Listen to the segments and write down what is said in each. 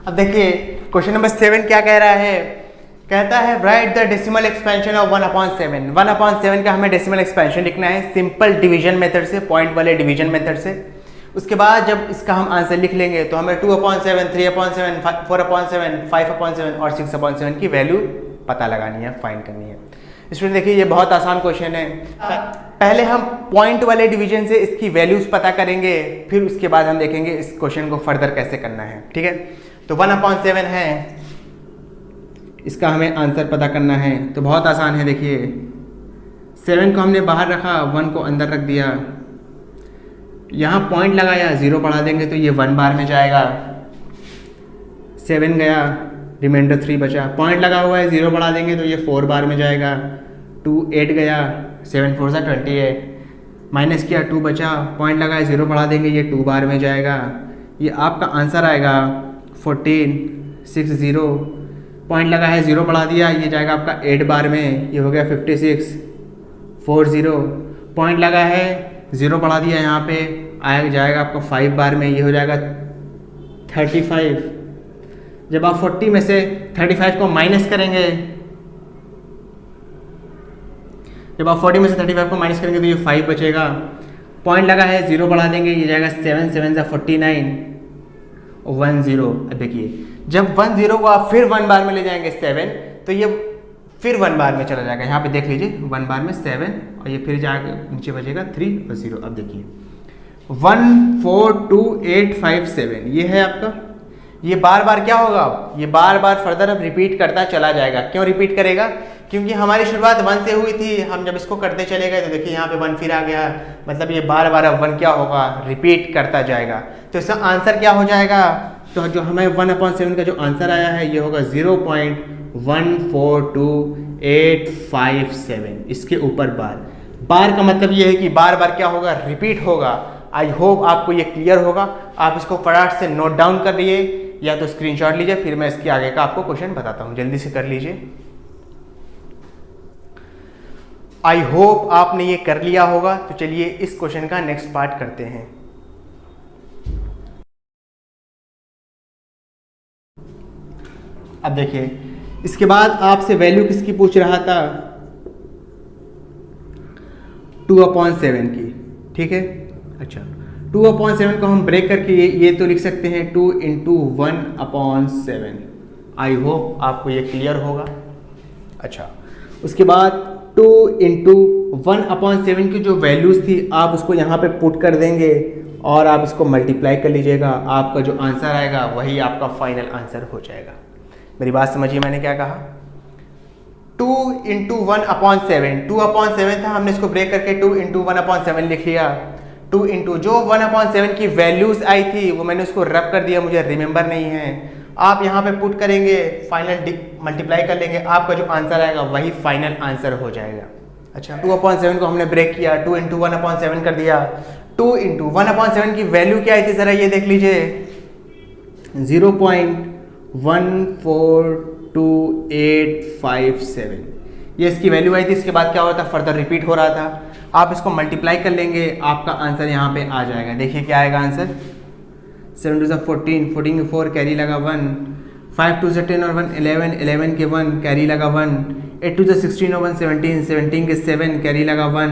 अब देखिए question number 7 क्या कह रहा है, कहता है right the decimal expansion of 1/7। 1/7 का हमें डेसिमल एक्सपेंशन लिखना है सिंपल डिवीजन मेथड से, पॉइंट वाले डिवीजन मेथड से। उसके बाद जब इसका हम आंसर लिख लेंगे तो हमें 2/7, 3/7, 4/7, 5/7 और 6/7 की वैल्यू पता लगानी है, फाइंड करनी है। स्टूडेंट देखिए ये बहुत आसान क्वेश्चन है। पहले हम पॉइंट वाले डिवीजन से इसकी वैल्यूज पता करेंगे, फिर उसके बाद हम देखेंगे इस क्वेश्चन को फर्दर कैसे करना है। ठीक है, तो 1/7 है, इसका हमें आंसर पता करना है। तो बहुत आसान है, देखिए 7 को हमने बाहर रखा, 1 को अंदर रख दिया, यहाँ पॉइंट लगाया, 0 बढ़ा देंगे तो ये 1 बार में जाएगा। 7 गया, रिमाइंडर 3 बचा, पॉइंट लगा हुआ है, 0 बढ़ा देंगे तो ये 4 बार में जाएगा। 2 8 गया, 7 4 28, माइनस किया 2 बचा, पॉइंट लगाया, 0 बढ़ा देंगे ये 2 बार में जाएगा। ये आपका आंसर आएगा 14 6 0, पॉइंट लगा है 0 बढ़ा दिया, ये जाएगा आपका 8 बार में, ये हो गया 56 4 0, पॉइंट लगा है 0 बढ़ा दिया, यहाँ पे आया जाएगा आपका 5 बार में, ये हो जाएगा 35। जब आप 40 में से 35 को माइनस करेंगे, जब आप 40 में से 35 को माइनस करेंगे तो ये 5 बचेगा, पॉइंट लगा है 0 बढ़ा देंगे, ये जाएगा 7 7 49 और 1 0। अब देखिए जब 1 0 को आप फिर 1 बार में ले जाएंगे 7, तो ये फिर 1 बार में चला जाएगा। यहाँ पे देख लीजिए 1 बार में 7 और ये फिर जाके नीचे बचेगा 3 और 0। अब देखिए 1 4 2 8 5 7 ये है आपका, ये बार बार क्या होगा, ये बार बार फर्दर अब रिपीट करता चला जाएगा। क्यों रिपीट करेगा, क्योंकि हमारी शुरुआत 1 से हुई थी, हम जब इसको करते चले गए तो देखिए यहाँ पे 1 फिर आ गया, मतलब ये बार बार अब 1 क्या होगा, रिपीट करता जाएगा। तो इसका आंसर क्या हो जाएगा, तो जो हमें 1/7 का जो आंसर आया है ये होगा 0.142857। इसके ऊपर बार का मतलब ये है कि बार बार क्या होगा, रिपीट होगा। आई होप आपको ये क्लियर होगा। आप इसको फटाफट से नोट डाउन कर लिए या तो स्क्रीनशॉट लीजिए, फिर मैं इसके आगे का आपको क्वेश्चन बताता हूँ, जल्दी से कर लीजिए। आई होप आपने ये कर लिया होगा। तो चलिए इस क्वेश्चन का नेक्स्ट पार्ट करते हैं। अब देखिए इसके बाद आपसे वैल्यू किसकी पूछ रहा था, 2/7 की। ठीक है, अच्छा 2/7 को हम ब्रेक करके ये तो लिख सकते हैं 2 × 1/7। आई होप आपको ये क्लियर होगा। अच्छा उसके बाद 2 × 1/7 की जो वैल्यूज थी आप उसको यहाँ पे पुट कर देंगे और आप इसको मल्टीप्लाई कर लीजिएगा। आपका जो आंसर आएगा वही आपका फाइनल आंसर हो जाएगा। मेरी बात समझिए मैंने क्या कहा, 2 × 1/7, 2/7 था, हमने इसको ब्रेक करके 2 × 1/7 लिख लिया। 2 × जो 1/7 की वैल्यूज आई थी वो मैंने उसको रब कर दिया, मुझे रिमेंबर नहीं है। आप यहाँ पे पुट करेंगे, फाइनल मल्टीप्लाई कर लेंगे, आपका जो आंसर आएगा वही फाइनल आंसर हो जाएगा। अच्छा 2/7 को हमने ब्रेक किया, 2 × 1/7 कर दिया। 2 × 1/7 की वैल्यू क्या आई थी ज़रा ये देख लीजिए, 0.142857 ये इसकी वैल्यू आई थी। इसके बाद क्या हो रहा था, फर्दर रिपीट हो रहा था। आप इसको मल्टीप्लाई कर लेंगे, आपका आंसर यहाँ पे आ जाएगा। देखिए क्या आएगा आंसर, 7 2 14, 14 के 4 कैरी लगा 1, 5 2 10 और 1 11, 11 के 1 कैरी लगा 1, 8 2 16 और 1 17, 17 के 7 कैरी लगा 1,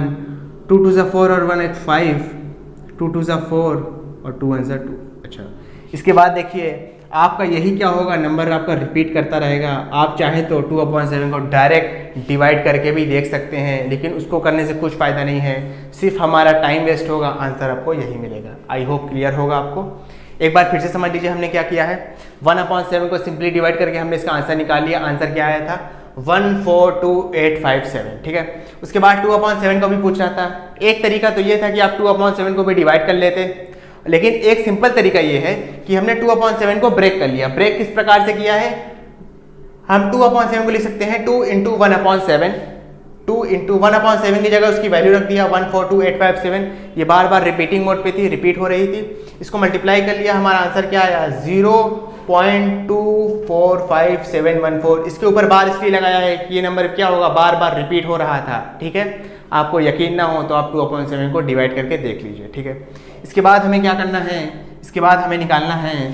2 2 4 और 1 8 5, 2 2 4 और 2 1 2। अच्छा इसके बाद देखिए आपका यही क्या होगा, नंबर आपका रिपीट करता रहेगा। आप चाहे तो 2/7 को डायरेक्ट डिवाइड करके भी देख सकते हैं, लेकिन उसको करने से कुछ फ़ायदा नहीं है, सिर्फ हमारा टाइम वेस्ट होगा, आंसर आपको यही मिलेगा। आई होप क्लियर होगा आपको। एक बार फिर से समझ लीजिए हमने क्या किया है, 1/7 को सिंपली डिवाइड करके हमने इसका आंसर निकाल लिया। आंसर क्या आया था, 142,857। ठीक है, उसके बाद 2/7 को भी पूछ रहा था। एक तरीका तो ये था कि आप 2/7 को भी डिवाइड कर लेते, लेकिन एक सिंपल तरीका ये है कि हमने 2/7 को ब्रेक कर लिया। ब्रेक किस प्रकार से किया है, हम 2/7 को लिख सकते हैं 2 × 1/7। 2 × 1/7 की जगह उसकी वैल्यू रख दिया 142,857। ये बार बार रिपीटिंग मोड पे थी, रिपीट हो रही थी। इसको मल्टीप्लाई कर लिया, हमारा आंसर क्या आया, 0.245714। इसके ऊपर बार इसलिए लगाया है कि ये नंबर क्या होगा, बार बार रिपीट हो रहा था। ठीक है, आपको यकीन ना हो तो आप 2/7 को डिवाइड करके देख लीजिए। ठीक है, इसके बाद हमें क्या करना है, इसके बाद हमें निकालना है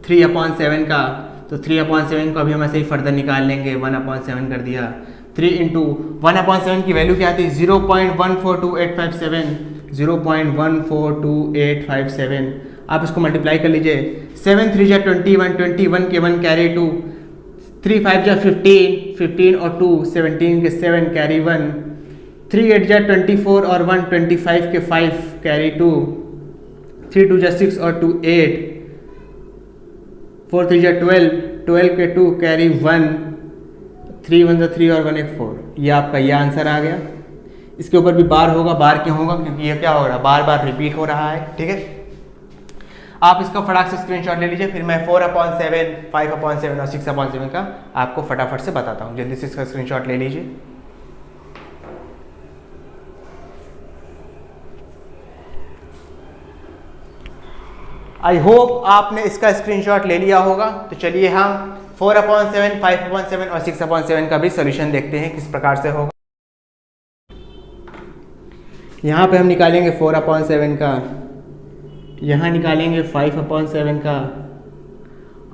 3/7 का, तो 3/7 को अभी हम ऐसे ही फर्दर निकाल लेंगे, 1/7 कर दिया। 3 इंटू 1/7 की वैल्यू क्या थी, 0.142857, 0.142857। आप इसको मल्टीप्लाई कर लीजिए, 7 3 जा 21, 21 के 1 कैरी 2, 3 5 जा 15, 15 और 2 17 के 7 कैरी 1, 3 8 जा 24 और 1 25 के 5 कैरी 2, 3 2 जा 6 और 2 8, 4 3 जा 12, 12 के 2 कैरी 1, 3 1 जा 3 और 1 1 4। ये आपका ये आंसर आ गया। इसके ऊपर भी बार होगा, बार क्यों होगा, क्योंकि ये क्या हो रहा है, बार बार रिपीट हो रहा है। ठीक है, आप इसका फटाक से स्क्रीनशॉट ले लीजिए, फिर मैं 4/7, 5/7 और 6/7 का आपको फटाफट से बताता हूँ। जल्दी से इसका स्क्रीनशॉट ले लीजिए। आई होप आपने इसका स्क्रीनशॉट ले लिया होगा। तो चलिए हम 4/7, 5/7 और 6/7 का भी सॉल्यूशन देखते हैं किस प्रकार से होगा। यहाँ पे हम निकालेंगे 4/7 का, यहाँ निकालेंगे 5/7 का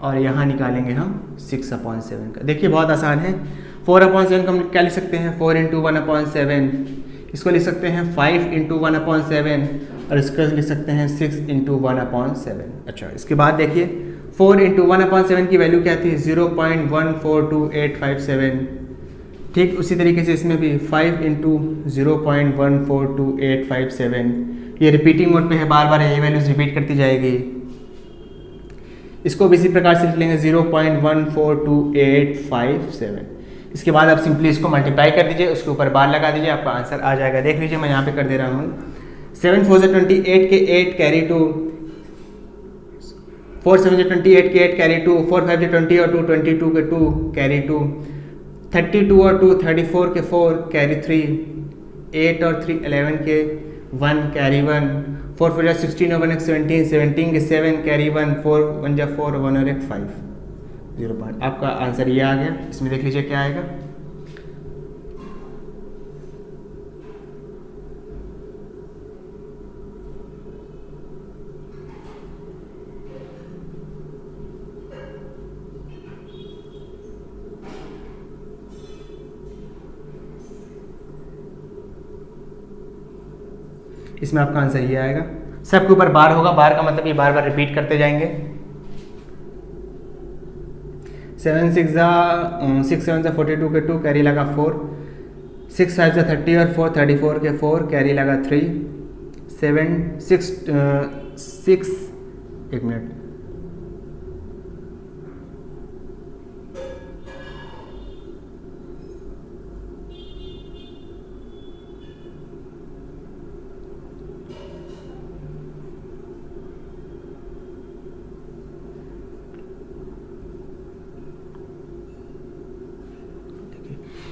और यहाँ निकालेंगे हम 6/7 का। देखिए बहुत आसान है। 4/7 को हम क्या लिख सकते हैं, 4 इंटू 1/7, इसको लिख सकते हैं 5 इंटू 1/7 और इसको लिख सकते हैं 6 इंटू 1/7। अच्छा, इसके बाद देखिए 4 इंटू 1/7 की वैल्यू क्या थी, 0.142857। ठीक उसी तरीके से इसमें भी 5 इंटू 0.142857। ये रिपीटिंग मोड पे है, बार बार यही वैल्यूज रिपीट करती जाएगी। इसको भी इसी प्रकार से लिख लेंगे 0.142857। इसके बाद आप सिंपली इसको मल्टीप्लाई कर दीजिए, उसके ऊपर बार लगा दीजिए, आपका आंसर आ जाएगा। देख लीजिए मैं यहाँ पे कर दे रहा हूँ। 7 4 28 के 8 कैरी 2, 4 7 28 के 8 कैरी 2, 4 5 20 और 2 22 के 2 कैरी 2, 32 और 2 34 के 4 कैरी 3, 8 और 3 11 के 1 कैरी 1, 4 4 16 और 1 17, 17 के 7 कैरी 1, 4 1 जा 4 1 और 1 5, 0 पॉइंट। आपका आंसर ये आ गया। इसमें देख लीजिए क्या आएगा। इसमें आपका आंसर ये आएगा। सबके ऊपर बार होगा, बार का मतलब ये बार बार रिपीट करते जाएंगे। 7 6 7 42 के 2 कैरी लगा 4, 6 5 30 और 4 34 के 4 कैरी लगा 3, 7 6 एक मिनट,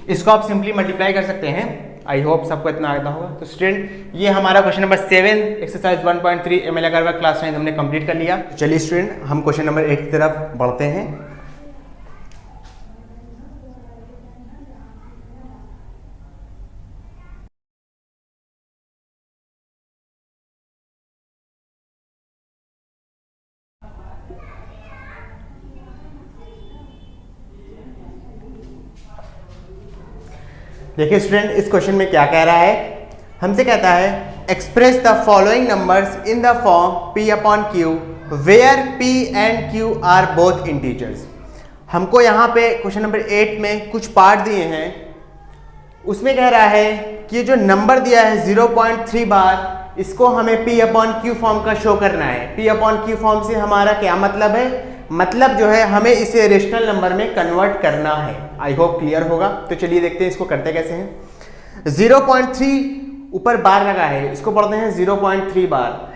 इसको आप सिंपली मल्टीप्लाई कर सकते हैं। आई होप सबको इतना आता होगा। तो स्टूडेंट ये हमारा question number 7 exercise 1.3 ML Agarwal class 9 हमने कंप्लीट कर लिया। चलिए स्टूडेंट हम क्वेश्चन नंबर 8 की तरफ बढ़ते हैं। देखिए स्टूडेंट इस क्वेश्चन में क्या कह रहा है, हमसे कहता है express the following numbers in the form P/Q where P and Q are both integers. हमको यहाँ पे क्वेश्चन नंबर 8 में कुछ पार्ट दिए हैं, उसमें कह रहा है कि ये जो नंबर दिया है 0.3 बार, इसको हमें P/Q फॉर्म का शो करना है। P/Q फॉर्म से हमारा क्या मतलब है, मतलब जो है हमें इसे रेशनल नंबर में कन्वर्ट करना है। आई होप क्लियर होगा। तो चलिए देखते हैं इसको करते कैसे हैं। 0.3 ऊपर बार लगा है, इसको पढ़ते हैं 0.3 बार।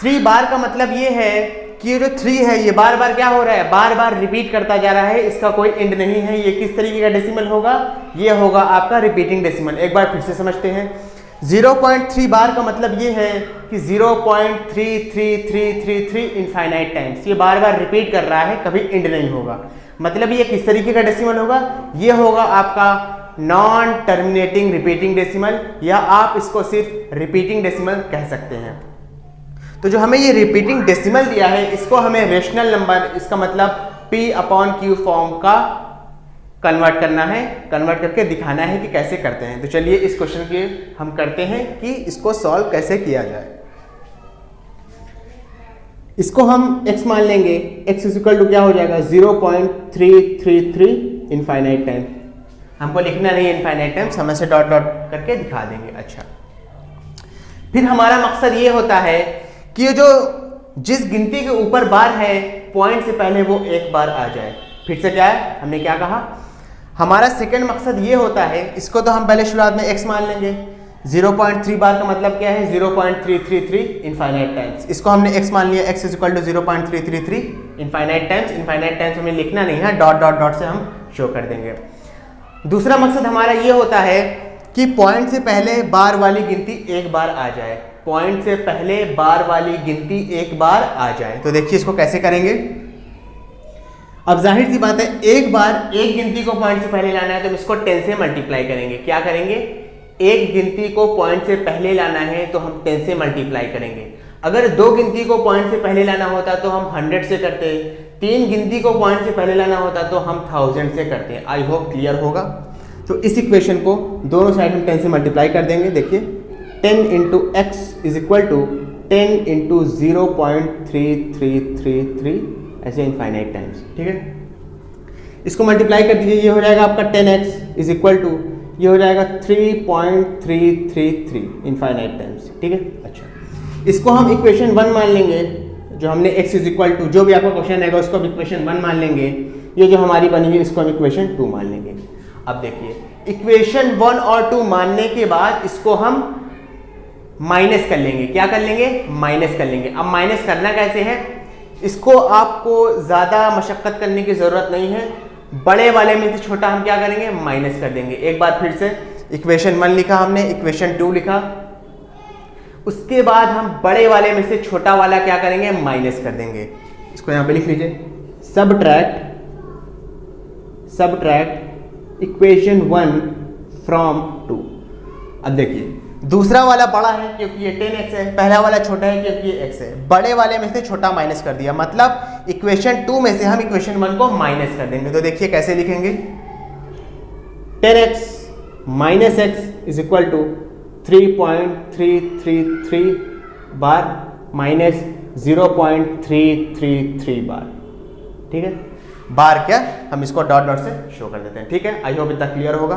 3 बार का मतलब ये है कि ये जो 3 है ये बार बार क्या हो रहा है, बार बार रिपीट करता जा रहा है, इसका कोई एंड नहीं है। ये किस तरीके का डेसिमल होगा, ये होगा आपका रिपीटिंग डेसिमल। एक बार फिर से समझते हैं। 0.3 बार का मतलब ये है कि 0.3333 इनफाइनाइट टाइम्स ये बार बार रिपीट कर रहा है, कभी एंड नहीं होगा। मतलब ये किस तरीके का डेसिमल होगा, ये होगा आपका नॉन टर्मिनेटिंग रिपीटिंग डेसिमल, या आप इसको सिर्फ रिपीटिंग डेसिमल कह सकते हैं। तो जो हमें ये रिपीटिंग डेसिमल दिया है इसको हमें रेशनल नंबर, इसका मतलब p/q फॉर्म का कन्वर्ट करना है, कन्वर्ट करके दिखाना है कि कैसे करते हैं। तो चलिए इस क्वेश्चन के हम करते हैं कि इसको सॉल्व कैसे किया जाए। इसको हम x मान लेंगे, x इक्वल टू क्या हो जाएगा 0.333 इनफाइनाइट टाइम। हमको लिखना नहीं है इनफाइनाइट टाइम्स, हम ऐसे डॉट डॉट करके दिखा देंगे। अच्छा, फिर हमारा मकसद ये होता है कि ये जो जिस गिनती के ऊपर बार है पॉइंट से पहले वो एक बार आ जाए। फिर से क्या है, हमने क्या कहा, हमारा सेकंड मकसद ये होता है, इसको तो हम पहले शुरुआत में x मान लेंगे। 0.3 बार का मतलब क्या है 0.333 इनफाइनाइट टाइम्स। इसको हमने x मान लिया, x is equal to 0.333 infinite times. Infinite times हमें लिखना नहीं है, डॉट डॉट डॉट से हम शो कर देंगे। दूसरा मकसद हमारा ये होता है कि पॉइंट से पहले बार वाली गिनती एक बार आ जाए, पॉइंट से पहले बार वाली गिनती एक बार आ जाए। तो देखिए इसको कैसे करेंगे। अब जाहिर सी बात है, एक बार एक गिनती को पॉइंट से पहले लाना है तो हम इसको 10 से मल्टीप्लाई करेंगे। क्या करेंगे, एक गिनती को पॉइंट से पहले लाना है तो हम 10 से मल्टीप्लाई करेंगे। अगर दो गिनती को पॉइंट से पहले लाना होता तो हम 100 से करते, तीन गिनती को पॉइंट से पहले लाना होता तो हम 1000 से करते हैं। आई होप क्लियर होगा। तो इस इक्वेशन को दोनों साइड में 10 से मल्टीप्लाई कर देंगे। देखिए 10 into x is equal to 10 into 0.3333 ऐसे इनफाइनाइट टाइम्स। ठीक है, इसको मल्टीप्लाई कर दीजिए, ये हो जाएगा आपका 10x इज इक्वल टू, ये हो जाएगा 3.333 इनफाइनाइट टाइम्स। ठीक है, अच्छा इसको हम इक्वेशन 1 मान लेंगे, जो हमने x इज इक्वल टू, जो भी आपका क्वेश्चन रहेगा उसको हम इक्वेशन 1 मान लेंगे। ये जो हमारी बनी है इसको हम इक्वेशन 2 मान लेंगे। अब देखिए इक्वेशन 1 और 2 मानने के बाद इसको हम माइनस कर लेंगे। क्या कर लेंगे, माइनस कर लेंगे। अब माइनस करना कैसे है, इसको आपको ज़्यादा मशक्क़त करने की ज़रूरत नहीं है। बड़े वाले में से छोटा हम क्या करेंगे, माइनस कर देंगे। एक बार फिर से इक्वेशन 1 लिखा हमने, इक्वेशन 2 लिखा, उसके बाद हम बड़े वाले में से छोटा वाला क्या करेंगे, माइनस कर देंगे। इसको यहाँ पे लिख लीजिए, सब्ट्रैक्ट इक्वेशन 1 फ्रॉम 2। अब देखिए दूसरा वाला बड़ा है क्योंकि ये 10x है, पहला वाला छोटा है क्योंकि ये x है। बड़े वाले में से छोटा माइनस कर दिया, मतलब इक्वेशन 2 में से हम इक्वेशन 1 को माइनस कर देंगे। तो देखिए कैसे लिखेंगे, 10x minus x is equal to 3.333 bar minus 0.333 bar. ठीक है, बार क्या, हम इसको डॉट डॉट से शो कर देते हैं। ठीक है, आई होप इतना क्लियर होगा।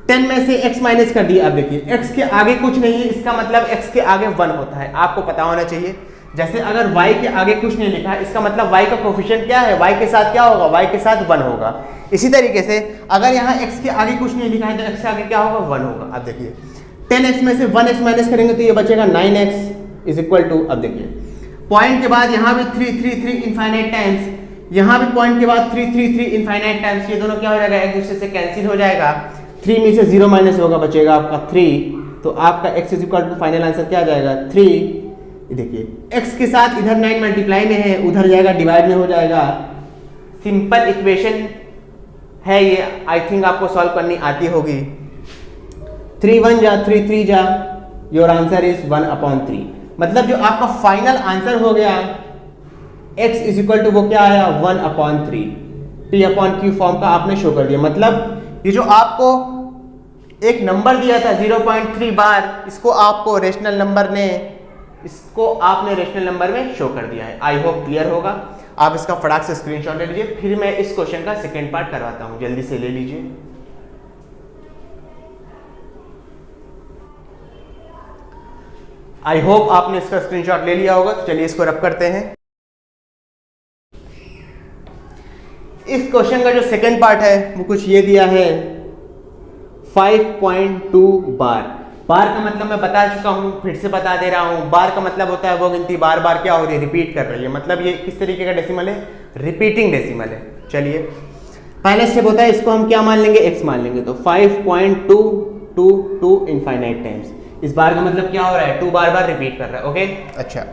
10 में से x माइनस कर दिया। अब देखिए x के आगे कुछ नहीं है, इसका मतलब x के आगे 1 होता है, आपको पता होना चाहिए। जैसे अगर y के आगे कुछ नहीं लिखा है, इसका मतलब y का कोफिशिएंट क्या है, y के साथ क्या होगा, y के साथ 1 होगा। इसी तरीके से अगर यहाँ x के आगे कुछ नहीं लिखा है तो x के आगे क्या होगा, 1 होगा। अब देखिए 10x में से 1x माइनस करेंगे तो ये बचेगा 9x इज इक्वल टू, अब देखिए पॉइंट के बाद यहाँ भी 333 इनफाइनाइट टाइम्स, यहाँ भी पॉइंट के बाद 333 इनफाइनाइट टाइम्स, ये दोनों क्या हो जाएगा, एक दूसरे से कैंसिल हो जाएगा। 3 में से 0 माइनस होगा, बचेगा आपका 3, तो आपका x is equal to final answer क्या आ जाएगा 3। देखिए x के साथ इधर 9 मल्टीप्लाई में है, उधर जाएगा डिवाइड में हो जाएगा। सिंपल इक्वेशन है ये, आई थिंक आपको सॉल्व करनी आती होगी। 3 1 जा 3 3 जा, योर आंसर इज 1/3। मतलब जो आपका फाइनल आंसर हो गया x इज इक्वल टू वो क्या आया 1/3, p/q फॉर्म का आपने शो कर दिया। मतलब ये जो आपको एक नंबर दिया था 0.3 बार, इसको आपको रेशनल नंबर ने, इसको आपने रेशनल नंबर में शो कर दिया है। आई होप क्लियर होगा। आप इसका फटाक से स्क्रीनशॉट ले लीजिए, फिर मैं इस क्वेश्चन का सेकेंड पार्ट करवाता हूं, जल्दी से ले लीजिए। आई होप आपने इसका स्क्रीनशॉट ले लिया होगा। तो चलिए इसको रब करते हैं। इस क्वेश्चन का जो सेकेंड पार्ट है वो कुछ ये दिया है 5.2 बार। बार का मतलब मैं बता चुका हूं, फिर से बता दे रहा हूं। बार का मतलब होता है वो गिनती बार बार क्या हो रही है, रिपीट कर रही है। मतलब ये किस तरीके का डेसिमल है, रिपीटिंग डेसिमल है। चलिए पहला स्टेप होता है, इसको हम क्या मान लेंगे, x मान लेंगे। तो 5.222 इनफाइनाइट टाइम्स, इस बार का मतलब क्या हो रहा है, 2 बार बार रिपीट कर रहा है। ओके, अच्छा।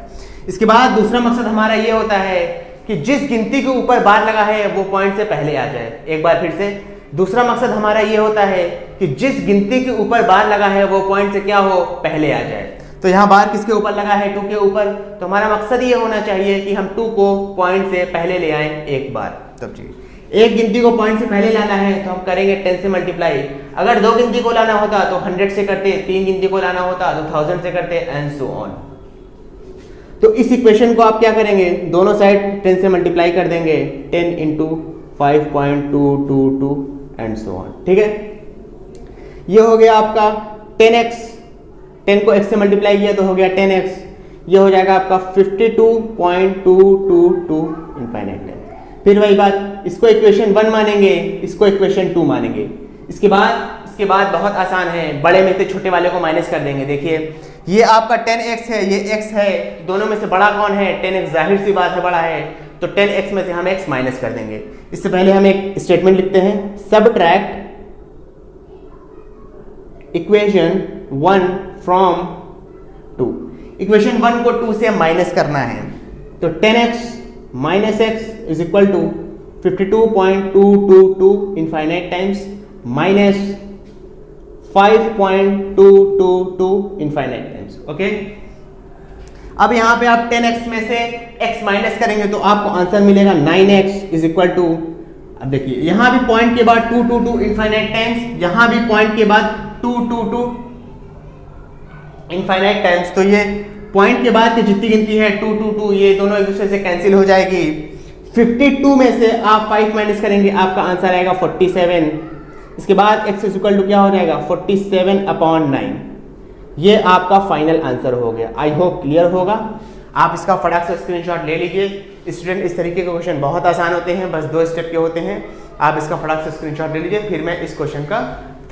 इसके बाद दूसरा मकसद हमारा ये होता है कि जिस गिनती के ऊपर बार लगा है वो पॉइंट से पहले आ जाए। एक बार फिर से, दूसरा मकसद हमारा ये होता है कि जिस गिनती के ऊपर बार लगा है वो पॉइंट से क्या हो, पहले आ जाए। तो यहाँ बार किसके ऊपर लगा है, 2 के ऊपर। तो हमारा मकसद ये होना चाहिए कि हम 2 को पॉइंट से पहले ले आए एक बार। तब जी एक गिनती को पॉइंट से पहले लाना है तो हम करेंगे 10 से मल्टीप्लाई। अगर 2 गिनती को लाना होता तो 100 से करते, 3 गिनती को लाना होता तो 1000 से करते, एंड सो ऑन। तो इस इक्वेशन को आप क्या करेंगे, दोनों साइड 10 से मल्टीप्लाई कर देंगे, 10 इंटू 5.222 एंड सो ऑन। ठीक है, ये हो गया आपका 10x, 10 को x से मल्टीप्लाई किया तो हो गया 10x। ये हो जाएगा आपका 52.222 इनफाइनाइट टाइम। फिर वही बात, इसको इक्वेशन 1 मानेंगे, इसको इक्वेशन 2 मानेंगे। इसके बाद बहुत आसान है, बड़े में से छोटे वाले को माइनस कर देंगे। देखिए ये आपका 10x है, ये x है, दोनों में से बड़ा कौन है, 10x, जाहिर सी बात है बड़ा है, तो 10x में से हम x माइनस कर देंगे। इससे पहले हम एक स्टेटमेंट लिखते हैं, सबट्रैक्ट इक्वेशन 1 फ्रॉम 2। इक्वेशन 1 को 2 से माइनस करना है, तो 10x minus x is equal to 52.222 infinite times minus 5.222 infinite times. Okay, अब यहां पे आप 10x में से x माइनस करेंगे तो आपको आंसर मिलेगा 9x इज इक्वल टू, अब देखिए यहां भी पॉइंट के बाद 222 इनफाइनाइट टाइम्स, यहां भी पॉइंट के बाद 222 इनफाइनाइट टाइम्स। तो ये पॉइंट के बाद की जितनी गिनती है 222, ये दोनों एक दूसरे से कैंसिल हो जाएगी। 52 में से आप 5 माइनस करेंगे, आपका आंसर आएगा 47। इसके बाद x इज इक्वल टू क्या हो जाएगा, 47/9। ये आपका फाइनल आंसर हो गया। आई होप क्लियर होगा। आप इसका फटाक से स्क्रीनशॉट ले लीजिए। स्टूडेंट, इस तरीके के क्वेश्चन बहुत आसान होते हैं, बस 2 स्टेप के होते हैं। आप इसका फटाक से स्क्रीनशॉट ले लीजिए, फिर मैं इस क्वेश्चन का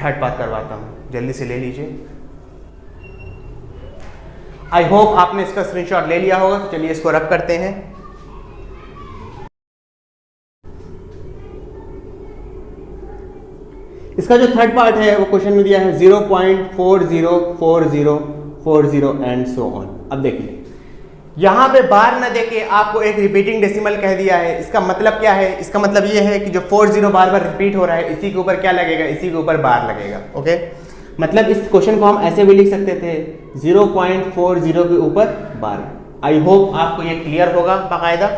थर्ड पार्ट करवाता हूँ, जल्दी से ले लीजिए। आई होप आपने इसका स्क्रीनशॉट ले लिया होगा। तो चलिए इसको रब करते हैं। इसका जो थर्ड पार्ट है वो क्वेश्चन में दिया है 0.404040 एंड सो ऑन। अब देखिए यहां पे बार ना देके आपको एक रिपीटिंग डेसिमल कह दिया है। इसका मतलब क्या है, इसका मतलब ये है कि जो 40 बार बार रिपीट हो रहा है, इसी के ऊपर क्या लगेगा, इसी के ऊपर बार लगेगा। ओके, मतलब इस क्वेश्चन को हम ऐसे भी लिख सकते थे 0.40 के ऊपर बार। आई होप आपको ये क्लियर होगा बाकायदा।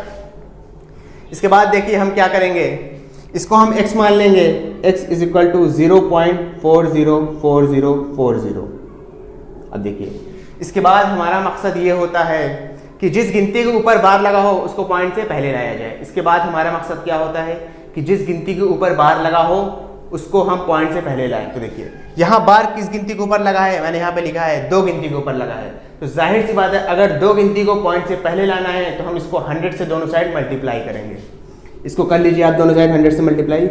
इसके बाद देखिए हम क्या करेंगे, इसको हम x मान लेंगे, x इज इक्वल टू 0.404040। अब देखिए इसके बाद हमारा मकसद ये होता है कि जिस गिनती के ऊपर बार लगा हो उसको पॉइंट से पहले लाया जाए। इसके बाद हमारा मकसद क्या होता है कि जिस गिनती के ऊपर बार लगा हो उसको हम पॉइंट से पहले लाएं। तो देखिए यहाँ बार किस गिनती के ऊपर लगा है, मैंने यहाँ पे लिखा है 2 गिनती के ऊपर लगा है। तो जाहिर सी बात है अगर 2 गिनती को पॉइंट से पहले लाना है तो हम इसको 100 से दोनों साइड मल्टीप्लाई करेंगे। इसको कर लीजिए आप दोनों साइड 100 से multiply.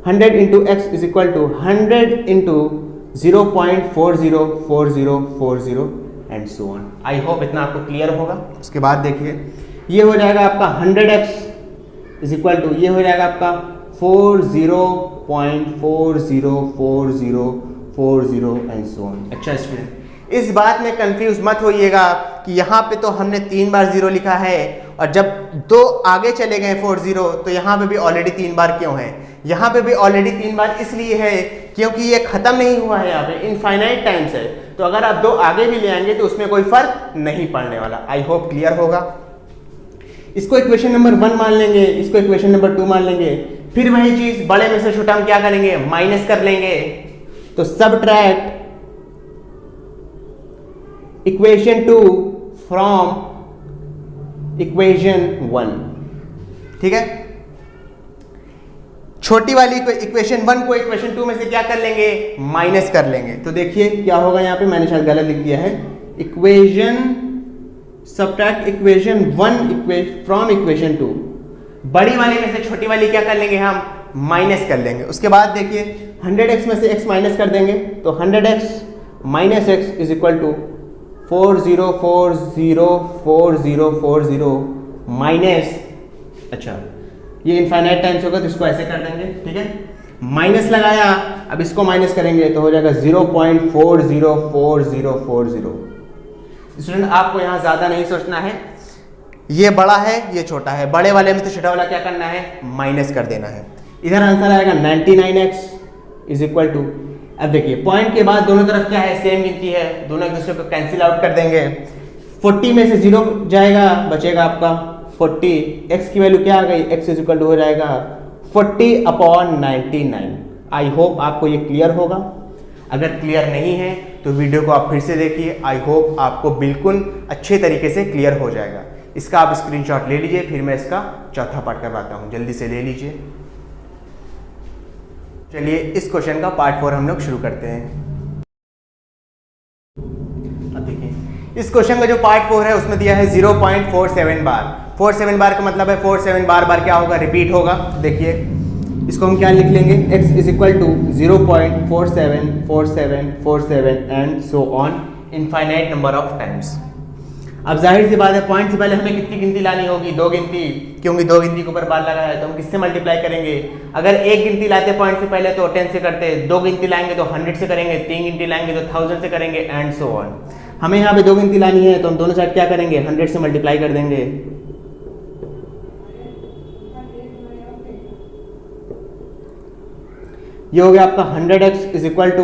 100 into x is equal to 100 into 0.404040 and so on. I hope इतना आपको क्लियर होगा। उसके बाद देखिए ये हो जाएगा आपका 100x इज इक्वल टू, ये हो जाएगा आपका 40.404040 एंड सो ऑन। अच्छा स्टूडेंट, इस बात में कंफ्यूज मत होइएगा कि यहाँ पे तो हमने 3 बार 0 लिखा है और जब 2 आगे चले गए 40 तो यहाँ पे भी ऑलरेडी 3 बार क्यों है। यहाँ पे भी ऑलरेडी 3 बार इसलिए है क्योंकि ये खत्म नहीं हुआ है, यहाँ पे इनफाइनाइट टाइम्स है। तो अगर आप 2 आगे भी ले आएंगे तो उसमें कोई फर्क नहीं पड़ने वाला। आई होप क्लियर होगा। इसको इक्वेशन नंबर 1 मान लेंगे, इसको इक्वेशन नंबर 2 मान लेंगे। फिर वही चीज बड़े में से छोटा हम क्या करेंगे, माइनस कर लेंगे। तो सबट्रैक्ट इक्वेशन 2 फ्रॉम इक्वेशन 1। ठीक है, छोटी वाली इक्वेशन 1 को इक्वेशन 2 में से क्या कर लेंगे, माइनस कर लेंगे। तो देखिए क्या होगा, यहाँ पे मैंने शायद गलत लिख दिया है, equation subtract equation 1 from equation 2। बड़ी वाली में से छोटी वाली क्या कर लेंगे, हम माइनस कर लेंगे। उसके बाद देखिए 100x में से x माइनस कर देंगे तो 100x minus x is equal to 40404040 minus, अच्छा ये इनफाइनाइट टाइम्स होगा तो इसको ऐसे कर देंगे। ठीक है, माइनस लगाया, अब इसको माइनस करेंगे तो हो जाएगा 0.404040। स्टूडेंट आपको यहाँ ज़्यादा नहीं सोचना है, ये बड़ा है ये छोटा है, बड़े वाले में तो छोटा वाला क्या करना है, माइनस कर देना है। इधर आंसर आएगा 99x इज इक्वल टू, अब देखिए पॉइंट के बाद दोनों तरफ क्या है, सेम गिनती है, दोनों एक दूसरे को कैंसिल आउट कर देंगे। 40 में से 0 जाएगा, बचेगा आपका 40। x की वैल्यू क्या आ गई, x इज इक्वल टू हो जाएगा 40/99। आई होप आपको ये क्लियर होगा। अगर क्लियर नहीं है तो वीडियो को आप फिर से देखिए, आई होप आपको बिल्कुल अच्छे तरीके से क्लियर हो जाएगा। इसका आप स्क्रीनशॉट ले लीजिए, फिर मैं इसका चौथा पार्ट करवाता हूँ, जल्दी से ले लीजिए। चलिए इस क्वेश्चन का पार्ट 4 हम लोग शुरू करते हैं। अब देखिए इस क्वेश्चन का जो पार्ट 4 है उसमें दिया है 0.47 बार। 47 बार का मतलब है 47 बार बार क्या होगा, रिपीट होगा। देखिए इसको हम क्या लिख लेंगे, x is equal to 0.474747 and so on infinite number of times. अब जाहिर सी बात है पॉइंट से पहले हमें कितनी गिनती लानी होगी, 2 गिनती, क्योंकि 2 गिनती के ऊपर बार लगा है तो हम किससे मल्टीप्लाई करेंगे। अगर 1 गिनती लाते पॉइंट से पहले तो 10 से करते, 2 गिनती लाएंगे तो 100 से करेंगे, 3 गिनती लाएंगे तो 1000 से करेंगे एंड सो ऑन। हमें यहाँ पे 2 गिनती लानी है तो हम दोनों साइड क्या करेंगे, 100 से मल्टीप्लाई कर देंगे। ये हो गया आपका 100x is equal to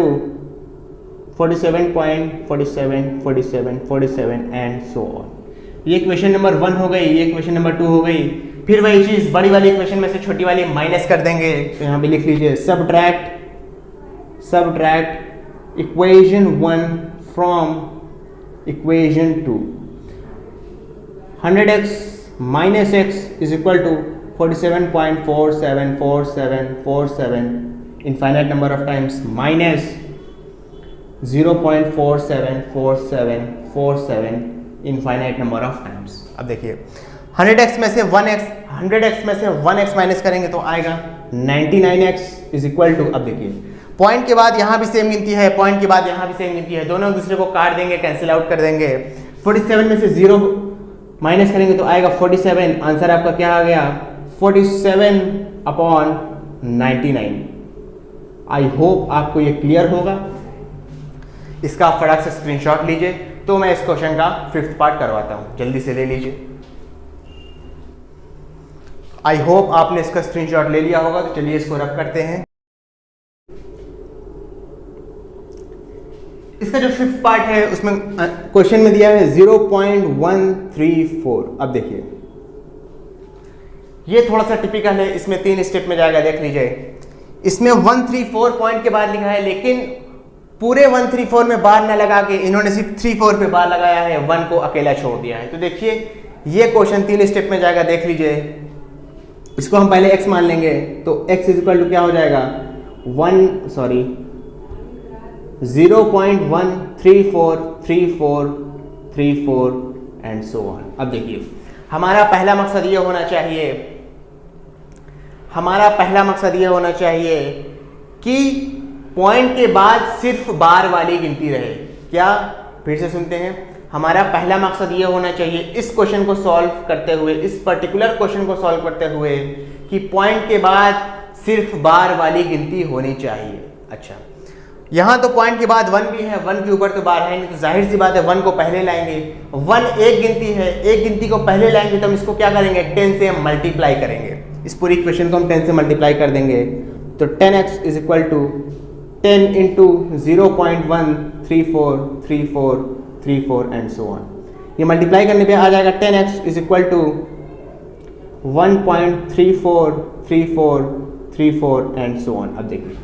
47.474747 and so on. ये क्वेश्चन नंबर 1 हो गई, ये क्वेश्चन नंबर 2 हो गई। फिर वही चीज बड़ी वाली इक्वेशन में से छोटी वाली माइनस कर देंगे, तो यहाँ पे लिख लीजिए subtract equation 1 from equation 2। 100x minus x is equal to 47.474747 infinite number of times minus 0.474747 infinite number of times। अब देखिए 100x में से 1x माइनस करेंगे तो आएगा 99x इज इक्वल टू। अब देखिए पॉइंट के बाद यहाँ भी सेम गिनती है, पॉइंट के बाद यहाँ भी सेम गिनती है, दोनों दूसरे को काट देंगे, कैंसिल आउट कर देंगे। 47 में से 0 माइनस करेंगे तो आएगा 47। आंसर आपका क्या आ गया, 47/99। आई होप आपको ये क्लियर होगा। इसका आप फटाक से स्क्रीनशॉट लीजिए। तो मैं इस क्वेश्चन का 5th पार्ट करवाता हूं, जल्दी से ले लीजिए। आई होप आपने इसका स्क्रीनशॉट ले लिया होगा। तो चलिए इसको रब करते हैं। इसका जो 5th पार्ट है उसमें क्वेश्चन में दिया है 0.134। अब देखिए ये थोड़ा सा टिपिकल है, इसमें 3 स्टेप में जाएगा, देख लीजिए। इसमें 134 पॉइंट के बाद लिखा है, लेकिन पूरे 134 में बार न लगा के इन्होंने सिर्फ 34 पे बार लगाया है, 1 को अकेला छोड़ दिया है। तो देखिए ये क्वेश्चन 3 स्टेप में जाएगा, देख लीजिए। इसको हम पहले x मान लेंगे तो x इज इक्वल टू क्या हो जाएगा, 0.1343434 एंड सो ऑन। अब देखिए हमारा पहला मकसद ये होना चाहिए कि पॉइंट के बाद सिर्फ बार वाली गिनती रहे। क्या, फिर से सुनते हैं। हमारा पहला मकसद ये होना चाहिए इस क्वेश्चन को सॉल्व करते हुए, इस पर्टिकुलर क्वेश्चन को सॉल्व करते हुए, कि पॉइंट के बाद सिर्फ बार वाली गिनती होनी चाहिए। अच्छा, यहाँ तो पॉइंट के बाद 1 भी है, 1 के ऊपर तो बार है नहीं, तो जाहिर सी बात है 1 को पहले लाएंगे। 1 एक गिनती है, एक गिनती को पहले लाएंगे तो हम इसको क्या करेंगे, 10 से मल्टीप्लाई करेंगे। इस पूरी इक्वेशन को हम 10 से मल्टीप्लाई कर देंगे तो 10x is equal to 10 into 0.1343434 and so on. ये मल्टीप्लाई करने पे आ जाएगा 10x is equal to 1.343434 and so on. अब देखिए,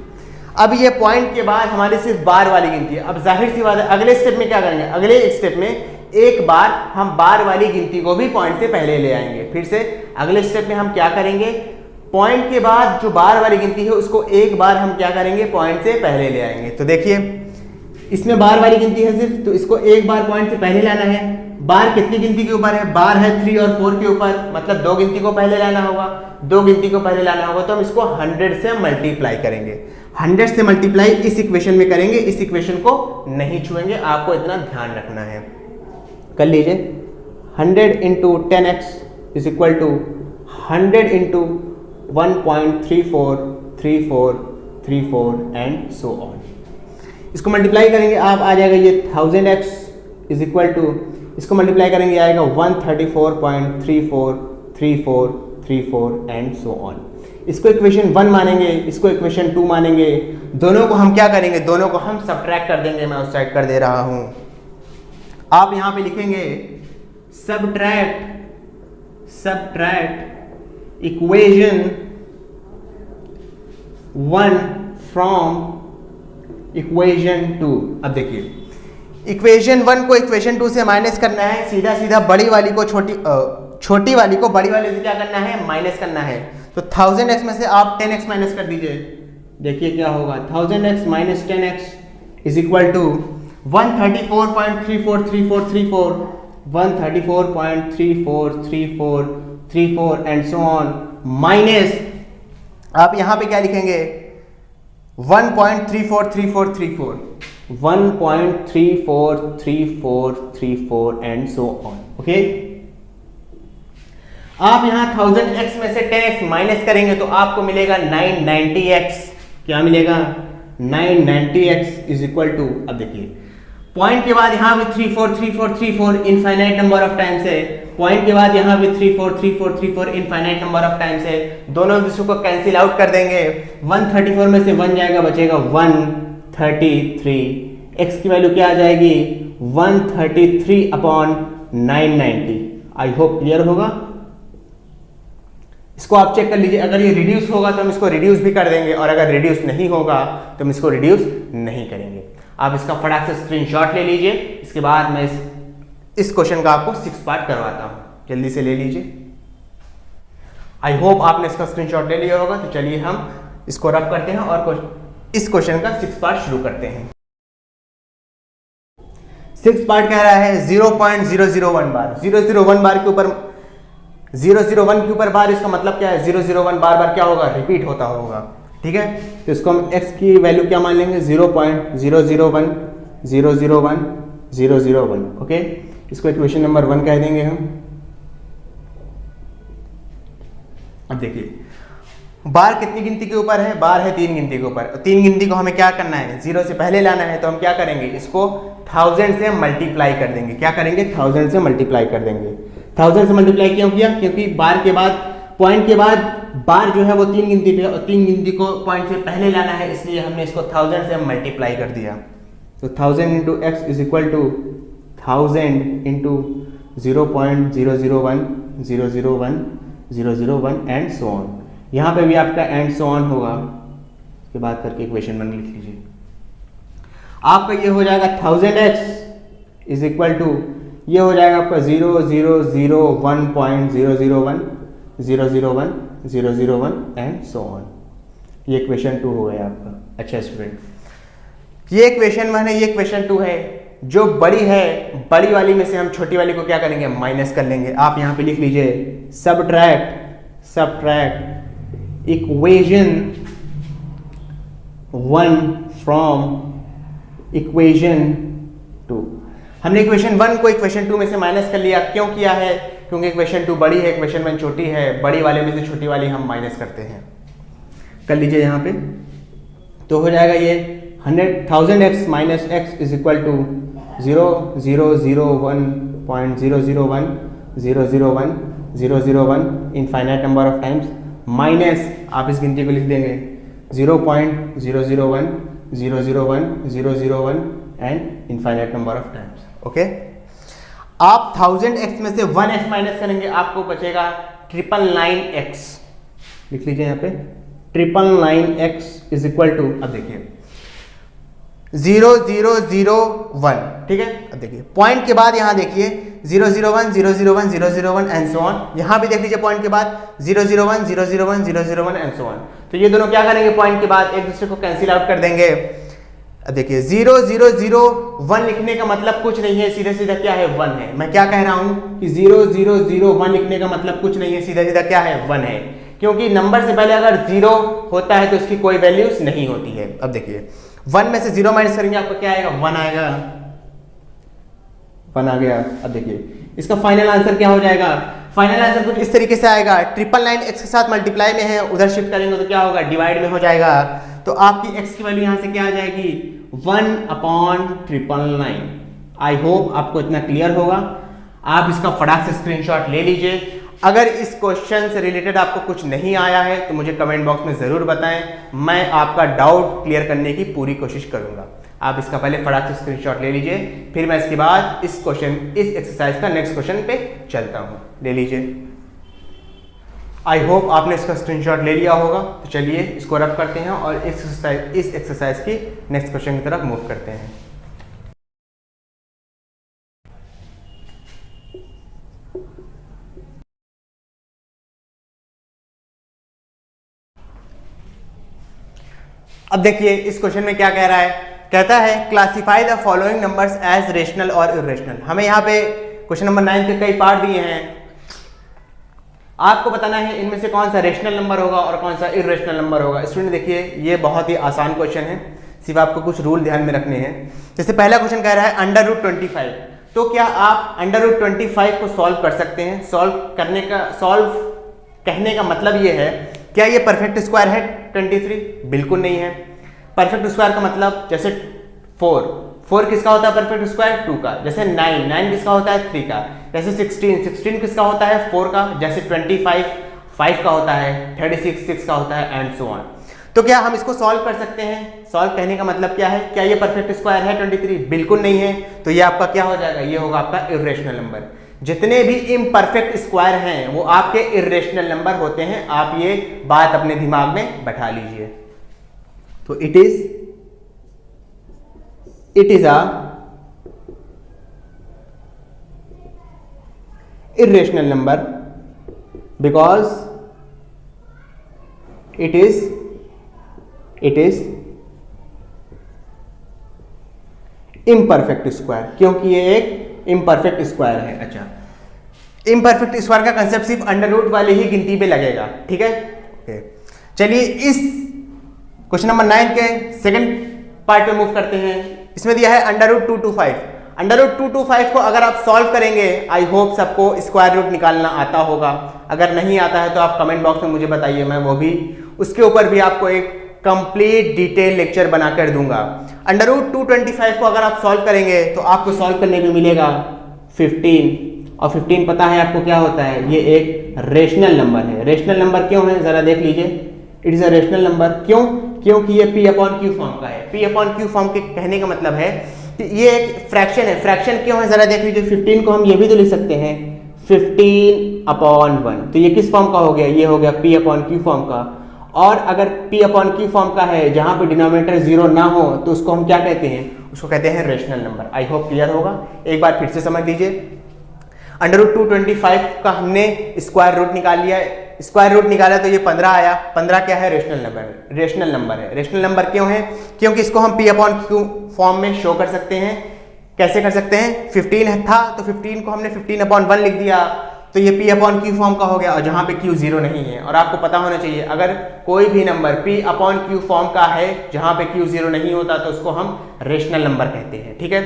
अब ये पॉइंट के बाद हमारी सिर्फ बार वाली गिनती है। अब जाहिर सी बात है अगले स्टेप में क्या करेंगे, अगले स्टेप में एक बार हम बार वाली गिनती को भी पॉइंट से पहले ले आएंगे। फिर से अगले स्टेप में हम क्या करेंगे, पॉइंट के बाद जो बार वाली गिनती है उसको एक बार हम क्या करेंगे, पॉइंट से पहले ले आएंगे। तो देखिए इसमें बार वाली गिनती है सिर्फ, तो इसको एक बार पॉइंट से पहले लाना है। बार कितनी गिनती के ऊपर है, बार है 3 और 4 के ऊपर, मतलब 2 गिनती को पहले लाना होगा। 2 गिनती को पहले लाना होगा तो हम इसको 100 से मल्टीप्लाई करेंगे। 100 से मल्टीप्लाई इस इक्वेशन में करेंगे, इस इक्वेशन को नहीं छुएंगे, आपको इतना ध्यान रखना है। कर लीजिए 100 into 10x is equal to 100 into 1.343434 and so on. इसको मल्टीप्लाई करेंगे आप, आ जाएगा ये 1000x इज इक्वल टू, इसको मल्टीप्लाई करेंगे आएगा 134.343434 एंड सो ऑन। इसको इक्वेशन 1 मानेंगे, इसको इक्वेशन 2 मानेंगे, दोनों को हम क्या करेंगे, दोनों को हम सब्ट्रैक्ट कर देंगे। मैं उस साइड कर दे रहा हूं। आप यहां पे लिखेंगे सब्ट्रैक्ट इक्वेशन 1 फ्रॉम इक्वेशन 2। अब देखिए इक्वेशन 1 को इक्वेशन 2 से माइनस करना है, सीधा सीधा बड़ी वाली को छोटी वाली को बड़ी वाली से क्या करना है, माइनस करना है। तो 1000x में से आप 10x माइनस कर दीजिए, देखिए क्या होगा। 1000x minus 10x is equal to 134.343434, 134.343434 and so on, minus आप यहां पे क्या लिखेंगे 1.343434, 1.343434 एंड सो ऑन। ओके, आप यहां 1000x में से 10x माइनस करेंगे तो आपको मिलेगा 990x। क्या मिलेगा, 990x इज इक्वल टू, अब देखिए पॉइंट के बाद यहां भी 343434 इनफाइनाइट नंबर ऑफ टाइम्स है, पॉइंट के बाद यहां भी 343434 इनफाइनाइट नंबर ऑफ टाइम्स है, दोनों दूसरों को कैंसिल आउट कर देंगे। 134 में से 1 जाएगा, बचेगा 133। x की वैल्यू क्या आ जाएगी 133/990। आई होप क्लियर होगा। इसको आप चेक कर लीजिए, अगर ये रिड्यूस होगा तो हम इसको रिड्यूस भी कर देंगे, और अगर रिड्यूस नहीं होगा तो हम इसको रिड्यूस नहीं करेंगे। आप इसका फटाक से स्क्रीनशॉट ले लीजिए, इसके बाद मैं इस क्वेश्चन का आपको 6 पार्ट करवाता हूं, जल्दी से ले लीजिए। आई होप आपने इसका स्क्रीनशॉट ले लिया होगा। तो चलिए हम इसको रब करते हैं और इस क्वेश्चन का 6 पार्ट शुरू करते हैं। 6 पार्ट कह रहा है 0.001 बार, 001 बार के ऊपर 001 के ऊपर बार, इसका मतलब क्या है 001 बार बार क्या होगा, रिपीट होता होगा। ठीक है, तो इसको हम x की वैल्यू क्या मान लेंगे 0.001001 ओके, इसको इक्वेशन नंबर 1 कह देंगे हम। अब देखिए बार कितनी गिनती के ऊपर है, बार है 3 गिनती के ऊपर। 3 गिनती को हमें क्या करना है, 0 से पहले लाना है, तो हम क्या करेंगे, इसको 1000 से मल्टीप्लाई कर देंगे। क्या करेंगे, 1000 से मल्टीप्लाई कर देंगे। 1000 से मल्टीप्लाई क्यों किया, क्योंकि बार के बाद पॉइंट के बाद बार जो है वो 3 गिनती पे, और 3 गिनती को पॉइंट से पहले लाना है, इसलिए हमने इसको 1000 से मल्टीप्लाई कर दिया। तो 1000 into x is equal to 1000 into 0.001001 and so on. यहाँ पे भी आपका एंड सो ऑन होगा, उसके बाद करके इक्वेशन 1 लिख लीजिए। आपका ये हो जाएगा 1000x इज इक्वल टू, ये हो जाएगा आपका 0.001 एंड सो ऑन। ये इक्वेशन 2 हो गया आपका। अच्छा स्टूडेंट, ये इक्वेशन 1 है, ये इक्वेशन 2 है। जो बड़ी है, बड़ी वाली में से हम छोटी वाली को क्या करेंगे, माइनस कर लेंगे। आप यहाँ पे लिख लीजिए सब्ट्रैक्ट इक्वेशन 1 फ्रॉम इक्वेशन 2। हमने इक्वेशन 1 को इक्वेशन 2 में से माइनस कर लिया। क्यों किया है, क्योंकि इक्वेशन 2 बड़ी है, इक्वेशन 1 छोटी है। बड़ी वाले में से छोटी वाली हम माइनस करते हैं। कर लीजिए यहाँ पे, तो हो जाएगा ये 1000x minus x is equal to 0.001 infinite number of times, minus आप इस गिनती को लिख देंगे 0.001 and infinite number of times. Okay, आप 1000x में से 1x माइनस करेंगे, आपको बचेगा 999x। लिख लीजिए यहाँ पे 999x इज इक्वल टू, अब देखिए 0001। ठीक है, अब देखिए पॉइंट के बाद यहाँ देखिए 001 एंड सो ऑन। यहाँ भी देख लीजिए पॉइंट के बाद 001 एंड सो ऑन। तो ये दोनों क्या करेंगे, पॉइंट के बाद एक दूसरे को कैंसिल आउट कर देंगे। अब देखिए 0001 लिखने का मतलब कुछ नहीं है, सीधा सीधा क्या है 1 है। मैं क्या कह रहा हूं कि 0001 लिखने का मतलब कुछ नहीं है, सीधा सीधा क्या है 1 है, क्योंकि नंबर से पहले अगर 0 होता है तो उसकी कोई वैल्यूज नहीं होती है। अब देखिए 1 में से 0 माइनस करेंगे, आपको क्या आएगा 1 आएगा, 1 आ गया। अब देखिए इसका फाइनल आंसर क्या हो जाएगा, फाइनल आंसर कुछ इस तरीके से आएगा। 999x के साथ मल्टीप्लाई में है, उधर शिफ्ट करेंगे तो क्या होगा, डिवाइड में हो जाएगा। तो आपकी x की वैल्यू यहां से क्या आ जाएगी 1/999। आई होप आपको इतना क्लियर होगा। आप इसका फटाक से स्क्रीनशॉट ले लीजिए अगर इस क्वेश्चन से रिलेटेड आपको कुछ नहीं आया है तो मुझे कमेंट बॉक्स में ज़रूर बताएं, मैं आपका डाउट क्लियर करने की पूरी कोशिश करूंगा। आप इसका पहले फटाक से स्क्रीनशॉट ले लीजिए, फिर मैं इसके बाद इस एक्सरसाइज का नेक्स्ट क्वेश्चन पे चलता हूँ। ले लीजिए। आई होप आपने इसका स्क्रीनशॉट ले लिया होगा। तो चलिए इसको रब करते हैं और इस एक्सरसाइज की नेक्स्ट क्वेश्चन की तरफ मूव करते हैं। अब देखिए इस क्वेश्चन में क्या कह रहा है। कहता है classify the following numbers as rational और इरेशनल। हमें यहाँ पे क्वेश्चन नंबर 9 के कई पार्ट दिए हैं, आपको बताना है इनमें से कौन सा रेशनल नंबर होगा और कौन सा इरेशनल नंबर होगा। स्टूडेंट देखिए ये बहुत ही आसान क्वेश्चन है, सिर्फ आपको कुछ रूल ध्यान में रखने हैं। जैसे पहला क्वेश्चन कह रहा है अंडर रूट 25, तो क्या आप अंडर रूट 25 को सॉल्व कर सकते हैं? सॉल्व कहने का मतलब ये है, क्या ये परफेक्ट स्क्वायर है 23? बिल्कुल नहीं है। परफेक्ट स्क्वायर का मतलब जैसे 4 किसका होता है परफेक्ट स्क्वायर? 2 का। जैसे 9 किसका होता है? 3 का। जैसे 16 किसका होता है? 4 का। जैसे 25 5 का होता है, 36 6 का होता है एंड सो ऑन। तो क्या हम इसको सॉल्व कर सकते हैं? सॉल्व कहने का मतलब क्या है? क्या ये परफेक्ट स्क्वायर है 23? बिल्कुल नहीं है। तो ये आपका क्या हो जाएगा? ये होगा आपका इरेशनल नंबर। जितने भी इम्परफेक्ट स्क्वायर हैं वो आपके इरेशनल नंबर होते हैं। आप ये बात अपने दिमाग में बैठा लीजिए। तो it is a irrational number because it is imperfect square, क्योंकि ये एक imperfect स्क्वायर है। अच्छा, imperfect स्क्वायर का कंसेप्ट सिर्फ अंडर रूट वाली ही गिनती पे लगेगा, ठीक है। चलिए इस क्वेश्चन नंबर 9 के सेकंड पार्ट पे मूव करते हैं। इसमें दिया है अंडर रूट 225। अंडर रूट 225 को अगर आप सॉल्व करेंगे, आई होप सबको स्क्वायर रूट निकालना आता होगा। अगर नहीं आता है तो आप कमेंट बॉक्स में मुझे बताइए, मैं वो भी उसके ऊपर भी आपको एक कंप्लीट डिटेल लेक्चर बनाकर दूंगा। अंडर रूट 225 को अगर आप सॉल्व करेंगे तो आपको सॉल्व करने में मिलेगा 15, और 15 पता है आपको क्या होता है? ये एक रेशनल नंबर है। रेशनल नंबर क्यों है जरा देख लीजिए। It is a rational number. क्यों? क्योंकि ये P/Q फॉर्म का है। P/Q फॉर्म के कहने का मतलब है कि ये एक फ्रैक्शन है। फ्रैक्शन क्यों है जरा देख लीजिए। 15 को हम ये भी तो लिख सकते हैं 15/1। तो ये किस फॉर्म का हो गया? ये हो गया P/Q फॉर्म का। और अगर P/Q फॉर्म का है जहां पे डिनोमिनेटर 0 ना हो तो उसको हम क्या कहते हैं? उसको कहते हैं rational number. I hope clear होगा। एक बार फिर से समझ लीजिए। अंडर रूट 225 का हमने स्क्वायर रूट निकाल लिया। स्क्वायर रूट निकाला तो ये 15 आया। 15 क्या है? Rational number. रेशनल नंबर है। रेशनल नंबर क्यों है? क्योंकि इसको हम P/Q फॉर्म में शो कर सकते हैं। कैसे कर सकते हैं? 15 था तो 15 को हमने 15/1 लिख दिया, तो ये P/Q फॉर्म का हो गया। और जहां पे Q 0 नहीं है, और आपको पता होना चाहिए अगर कोई भी नंबर P/Q फॉर्म का है जहां पे Q 0 नहीं होता तो उसको हम रेशनल नंबर कहते हैं, ठीक है।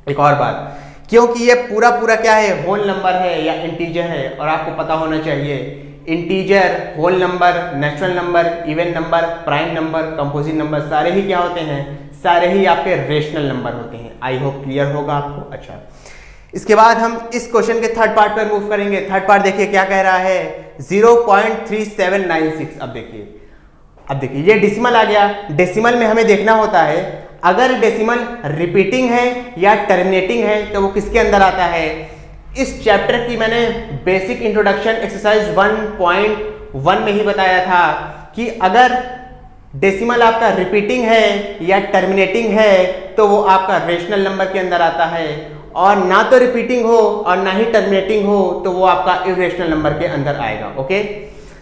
एक और बात, क्योंकि ये पूरा क्या है? होल नंबर है या इंटीजर है। और आपको पता होना चाहिए integer, whole number, natural number, even number, prime number, composite number सारे ही क्या होते हैं? सारे ही आपके रेशनल नंबर होते हैं। आई होप क्लियर होगा आपको। अच्छा, इसके बाद हम इस क्वेश्चन के थर्ड पार्ट पर मूव करेंगे। थर्ड पार्ट देखिए क्या कह रहा है, 0.3796। अब देखिए ये डेसिमल आ गया। डेसिमल में हमें देखना होता है अगर डेसिमल रिपीटिंग है या टर्मिनेटिंग है तो वो किसके अंदर आता है। इस चैप्टर की मैंने बेसिक इंट्रोडक्शन एक्सरसाइज 1.1 में ही बताया था कि अगर डेसिमल आपका रिपीटिंग है या टर्मिनेटिंग है तो वो आपका रेशनल नंबर के अंदर आता है, और ना तो रिपीटिंग हो और ना ही टर्मिनेटिंग हो तो वो आपका इरेशनल नंबर के अंदर आएगा। ओके,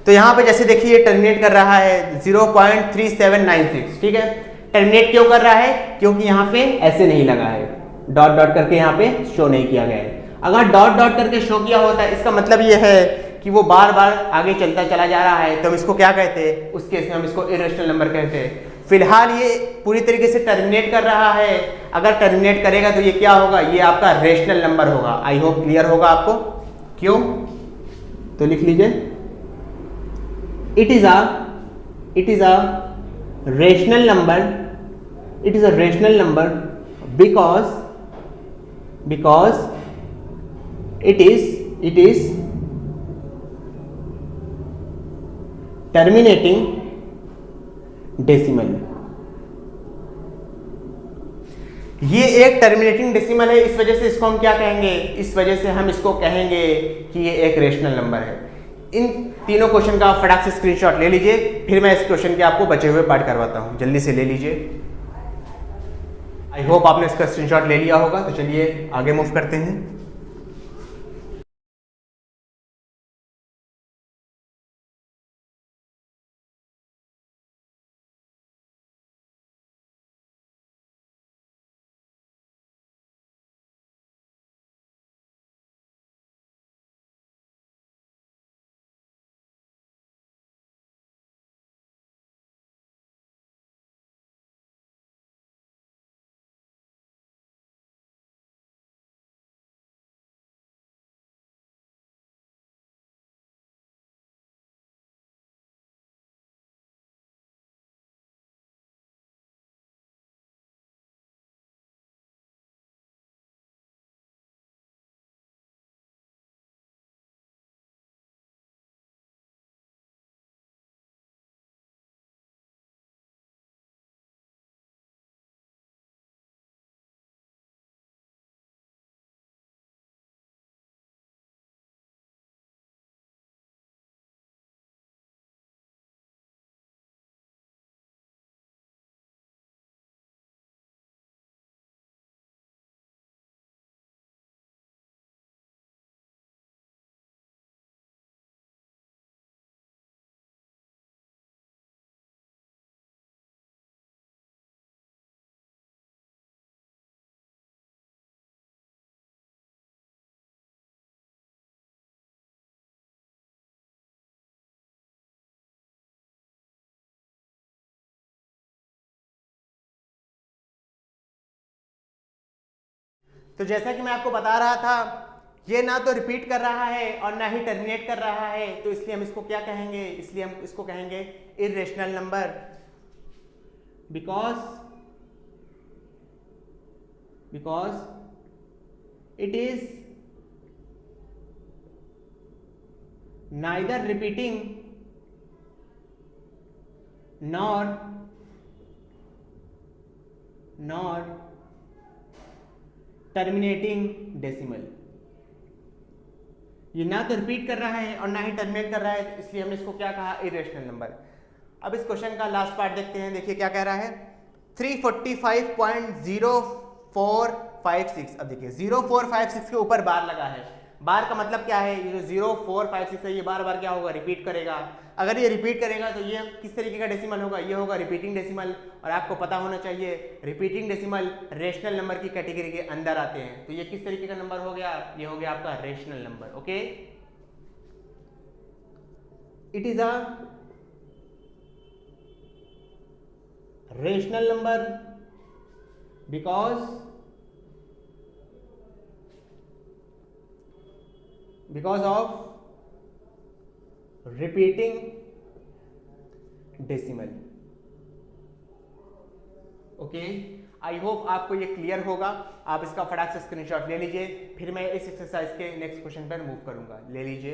तो यहाँ पे जैसे देखिए टर्मिनेट कर रहा है 0.3796, ठीक है। टर्मिनेट क्यों कर रहा है? क्योंकि यहाँ पे ऐसे नहीं लगा है, डॉट डॉट करके यहाँ पे शो नहीं किया गया है। अगर डॉट डॉट करके शो किया होता है इसका मतलब ये है कि वो बार बार आगे चलता चला जा रहा है, तो हम इसको क्या कहते हैं? उस केस में हम इसको इरेशनल नंबर कहते हैं। फिलहाल ये पूरी तरीके से टर्मिनेट कर रहा है। अगर टर्मिनेट करेगा तो ये क्या होगा? ये आपका रेशनल नंबर होगा। आई होप क्लियर होगा आपको। क्यों? तो लिख लीजिए it is a rational number. It is a rational number because it is terminating decimal. ये एक टर्मिनेटिंग डेसिमल है, इस वजह से इसको हम क्या कहेंगे, इस वजह से हम इसको कहेंगे कि ये एक रेशनल नंबर है। इन तीनों क्वेश्चन का आप फटाक से स्क्रीनशॉट ले लीजिए, फिर मैं इस क्वेश्चन के आपको बचे हुए पार्ट करवाता हूं, जल्दी से ले लीजिए। आई होप आपने इसका स्क्रीनशॉट ले लिया होगा। तो चलिए आगे मूव करते हैं। तो जैसा कि मैं आपको बता रहा था, ये ना तो रिपीट कर रहा है और ना ही टर्मिनेट कर रहा है, तो इसलिए हम इसको क्या कहेंगे, इसलिए हम इसको कहेंगे irrational number, because it is neither repeating nor terminating decimal. ये ना तो रिपीट कर रहा है और ना ही टर्मिनेट कर रहा है, इसलिए हमने इसको क्या कहा, इर्रेशनल नंबर। अब इस क्वेश्चन का लास्ट पार्ट देखते हैं। देखिए क्या कह रहा है, 345.0456। अब देखिए 0456 के ऊपर बार लगा है। बार का मतलब क्या है, ये जो 0456 है ये बार बार क्या होगा, रिपीट करेगा। अगर ये रिपीट करेगा तो ये किस तरीके का डेसिमल होगा, ये होगा रिपीटिंग डेसिमल। और आपको पता होना चाहिए रिपीटिंग डेसिमल रेशनल नंबर की कैटेगरी के अंदर आते हैं। तो ये किस तरीके का नंबर हो गया, ये हो गया आपका rational number. Okay, it is a rational number because of repeating decimal। Okay, I hope आपको ये क्लियर होगा। आप इसका फटाक से स्क्रीनशॉट ले लीजिए, फिर मैं इस एक्सरसाइज के नेक्स्ट क्वेश्चन पर मूव करूंगा। ले लीजिए।